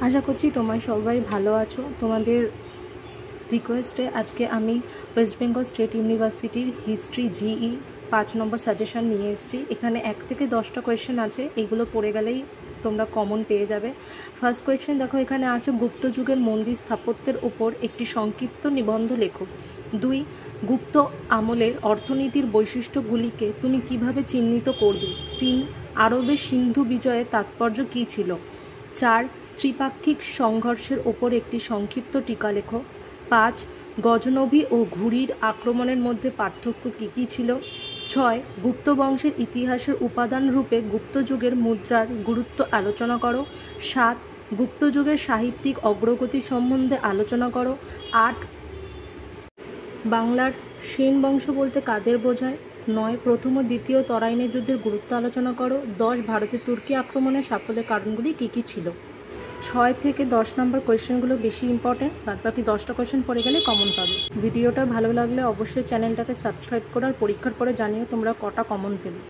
আশা করছি তোমরা সবাই ভালো আছো। তোমাদের রিকোয়েস্টে আজকে আমি ওয়েস্ট বেঙ্গল স্টেট ইউনিভার্সিটির হিস্ট্রি জিই 5 নম্বর সাজেশন নিয়ে এসেছি। এখানে 1 থেকে 10টা কোয়েশ্চেন আছে, এইগুলো পড়ে গেলেই তোমরা কমন পেয়ে যাবে। ফার্স্ট কোয়েশ্চেন দেখো, এখানে আছে গুপ্ত যুগের মন্দির স্থাপত্যের ওপর একটি সংক্ষিপ্ত নিবন্ধ লেখো। 2, গুপ্ত আমলের অর্থনীতির বৈশিষ্ট্যগুলিকে তুমি কিভাবে চিহ্নিত করবে? 3, আরবের সিন্ধু বিজয়ের তাৎপর্য কী ছিল? 4, ত্রিপাক্ষিক সংঘর্ষের ওপর একটি সংক্ষিপ্ত টিকা লেখো। 5, গজনবী ও ঘুরির আক্রমণের মধ্যে পার্থক্য কী কী ছিল? 6, গুপ্ত বংশের ইতিহাসের উপাদান রূপে গুপ্ত যুগের মুদ্রার গুরুত্ব আলোচনা করো। 7, গুপ্ত যুগের সাহিত্যিক অগ্রগতি সম্বন্ধে আলোচনা করো। 8, বাংলার সেন বংশ বলতে কাদের বোঝায়? 9, প্রথম ও দ্বিতীয় তরাইনের যুদ্ধের গুরুত্ব আলোচনা করো। 10, ভারতে তুর্কি আক্রমণের সাফল্যের কারণগুলি কী কী ছিল? 6 থেকে 10 নম্বর কোয়েশ্চেনগুলো বেশি ইম্পর্টেন্ট, বাকি 10টা কোয়েশ্চেন পড়ে গেলে কমন পাবে। ভিডিওটা ভালো লাগলে অবশ্যই চ্যানেলটাকে সাবস্ক্রাইব করো আর পরীক্ষার পরে জানিও তোমরা কটা কমন পেলে।